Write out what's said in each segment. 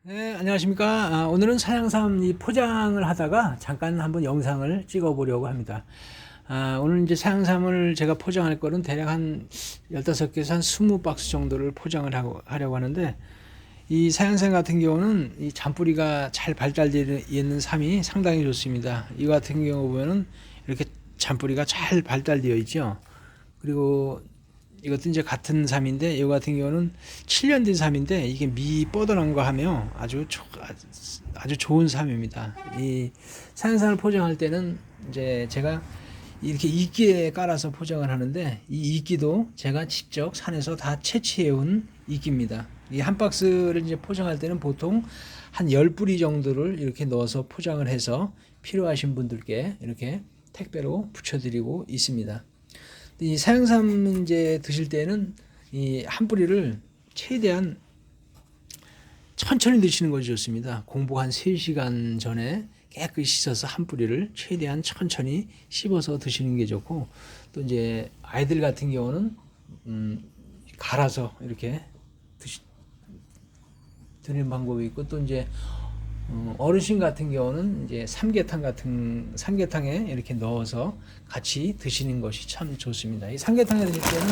네, 안녕하십니까. 오늘은 사양삼 이 포장을 하다가 잠깐 한번 영상을 찍어 보려고 합니다. 오늘 이제 사양삼을 제가 포장할 거는 대략 한 15개에서 한 20박스 정도를 포장을 하려고 하는데, 이 사양삼 같은 경우는 이 잔뿌리가 잘 발달되어 있는 삼이 상당히 좋습니다. 이 같은 경우 보면은 이렇게 잔뿌리가 잘 발달되어 있죠. 그리고 이것도 이제 같은 삼인데, 이 같은 경우는 7년 된 삼인데 이게 미 뻗어난 거 하며 아주 좋은 삼입니다. 이 산삼을 포장할 때는 이제 제가 이렇게 이끼에 깔아서 포장을 하는데, 이 이끼도 제가 직접 산에서 다 채취해 온 이끼입니다. 이 한 박스를 이제 포장할 때는 보통 한 10뿌리 정도를 이렇게 넣어서 포장을 해서 필요하신 분들께 이렇게 택배로 붙여드리고 있습니다. 이 사양삼 이제 드실 때는 이 한 뿌리를 최대한 천천히 드시는 것이 좋습니다. 공복 한 3시간 전에 깨끗이 씻어서 한 뿌리를 최대한 천천히 씹어서 드시는 게 좋고, 또 이제 아이들 같은 경우는 갈아서 이렇게 드리는 방법이 있고, 또 이제 어르신 같은 경우는 이제 삼계탕에 이렇게 넣어서 같이 드시는 것이 참 좋습니다. 이 삼계탕에 드실 때는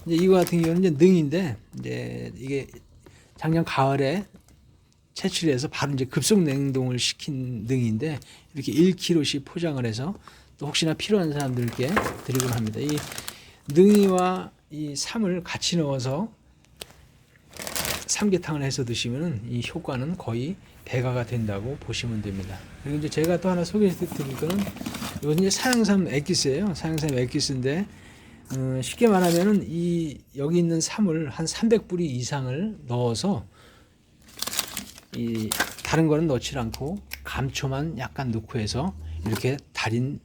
이제 이거 같은 경우는 이제 능인데, 이제 이게 작년 가을에 채취를 해서 바로 이제 급속 냉동을 시킨 능인데, 이렇게 1kg씩 포장을 해서 또 혹시나 필요한 사람들께 드리곤 합니다. 이 능이와 이 삼을 같이 넣어서 삼계탕을 해서 드시면은 이 효과는 거의 배가가 된다고 보시면 됩니다. 그리고 이제 제가 또 하나 소개해 드릴 거는, 이건 이제 사양삼 액기스예요. 사양삼 액기스인데, 쉽게 말하면은 이 여기 있는 삼을 한 300뿌리 이상을 넣어서, 이 다른 거는 넣지 않고 감초만 약간 넣고 해서 이렇게 달인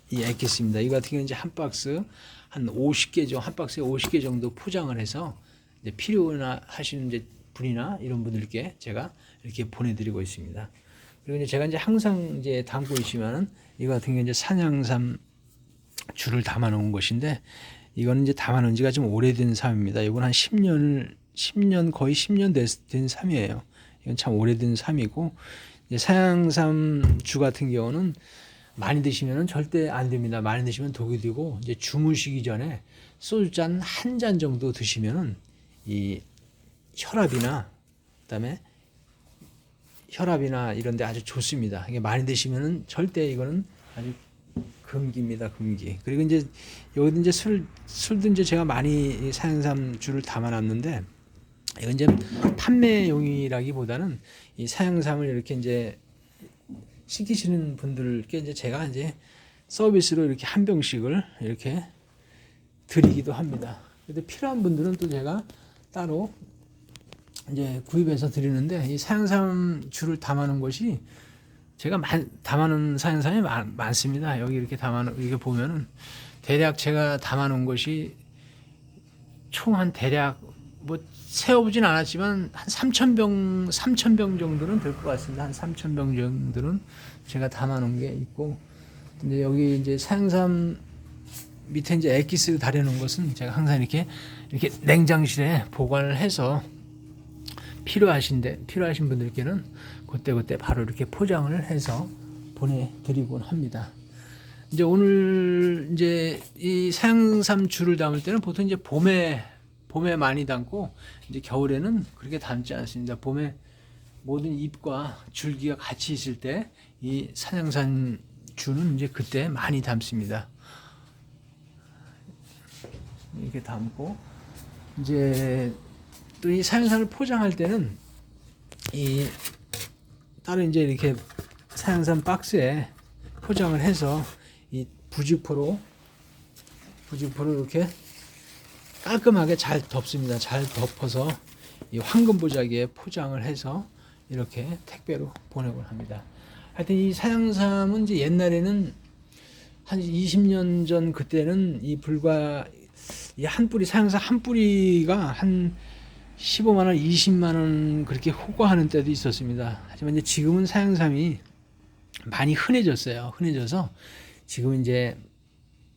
이 액기스입니다. 이 같은 경우는 이제 한 박스 한 50개 정도, 한 박스에 50개 정도 포장을 해서 이제 필요나 하시는 이제 분이나 이런 분들께 제가 이렇게 보내드리고 있습니다. 그리고 이제 제가 이제 항상 이제 담고 있지만은, 이거 같은 경우 이제 산양삼 줄을 담아 놓은 것인데, 이거는 이제 담아 놓은 지가 좀 오래된 삼입니다. 이건 한 10년 거의 10년 된 삼이에요. 이건 참 오래된 삼이고, 이제 사양삼 주 같은 경우는 많이 드시면은 절대 안 됩니다. 많이 드시면 독이 되고, 이제 주무시기 전에 소주잔 한 잔 정도 드시면은 이 혈압이나 이런 데 아주 좋습니다. 이게 많이 드시면은 절대 이거는 아주 금기입니다, 금기. 그리고 이제 여기 이제 술도 이제 제가 많이 사양삼 주를 담아 놨는데, 이건 이제 판매용이라기보다는 이 사양삼을 이렇게 이제 시키시는 분들께 이제 제가 이제 서비스로 이렇게 한 병씩을 이렇게 드리기도 합니다. 근데 필요한 분들은 또 제가 따로 이제 구입해서 드리는데, 이 사양삼 주를 담아놓은 것이 제가 담아놓은 사양삼이 많습니다. 여기 이렇게 이렇게 보면은 대략 제가 담아놓은 것이 총 한 대략 뭐 세어보진 않았지만 한 3,000병 정도는 될 것 같습니다. 한 3,000병 정도는 제가 담아놓은 게 있고, 이제 여기 이제 사양삼 밑에 이제 액기스 다려놓은 것은 제가 항상 이렇게 냉장실에 보관을 해서 필요하신 분들께는 그때 바로 이렇게 포장을 해서 보내드리곤 합니다. 이제 오늘 이제 이 사양삼 주를 담을 때는 보통 이제 봄에 많이 담고, 이제 겨울에는 그렇게 담지 않습니다. 봄에 모든 잎과 줄기가 같이 있을 때 이 사양삼 주는 이제 그때 많이 담습니다. 이렇게 담고, 이제 또 이 사양삼을 포장할 때는 이 따로 이제 이렇게 사양삼 박스에 포장을 해서 이 부직포로 이렇게 깔끔하게 잘 덮습니다. 잘 덮어서 이 황금 보자기에 포장을 해서 이렇게 택배로 보내곤 합니다. 하여튼 이 사양삼은 이제 옛날에는 한 20년 전 그때는 이 불과 이 한 뿌리, 사양삼 한 뿌리가 한 15만 원, 20만 원 그렇게 호가하는 때도 있었습니다. 하지만 이제 지금은 사양삼이 많이 흔해졌어요. 흔해져서 지금 이제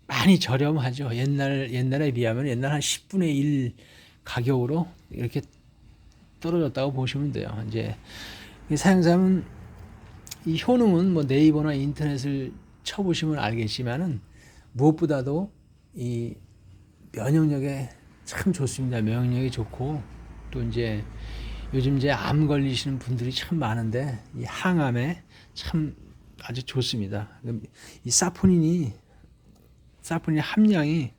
많이 저렴하죠. 옛날에 비하면 옛날 한 10분의 1 가격으로 이렇게 떨어졌다고 보시면 돼요. 이제 이 사양삼은 이 효능은 뭐 네이버나 인터넷을 쳐보시면 알겠지만은 무엇보다도 이 면역력에 참 좋습니다. 면역력이 좋고 또 이제 요즘 이제 암 걸리시는 분들이 참 많은데 이 항암에 참 아주 좋습니다. 이 사포닌이 함량이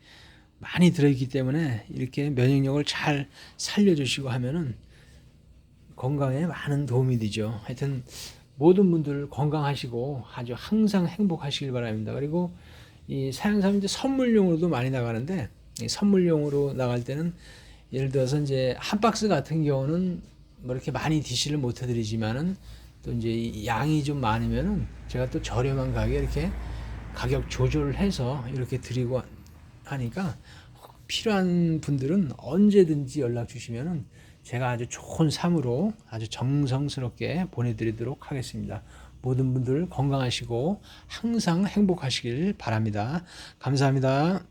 많이 들어있기 때문에 이렇게 면역력을 잘 살려주시고 하면은 건강에 많은 도움이 되죠. 하여튼 모든 분들 건강하시고 아주 항상 행복하시길 바랍니다. 그리고 이 사양삼 이제 선물용으로도 많이 나가는데 이 선물용으로 나갈 때는 예를 들어서 이제 한 박스 같은 경우는 뭐 이렇게 많이 DC를 못 해드리지만은 또 이제 양이 좀 많으면은 제가 또 저렴한 가격에 이렇게 가격 조절을 해서 이렇게 드리고 하니까 필요한 분들은 언제든지 연락 주시면은 제가 아주 좋은 삶으로 아주 정성스럽게 보내드리도록 하겠습니다. 모든 분들 건강하시고 항상 행복하시길 바랍니다. 감사합니다.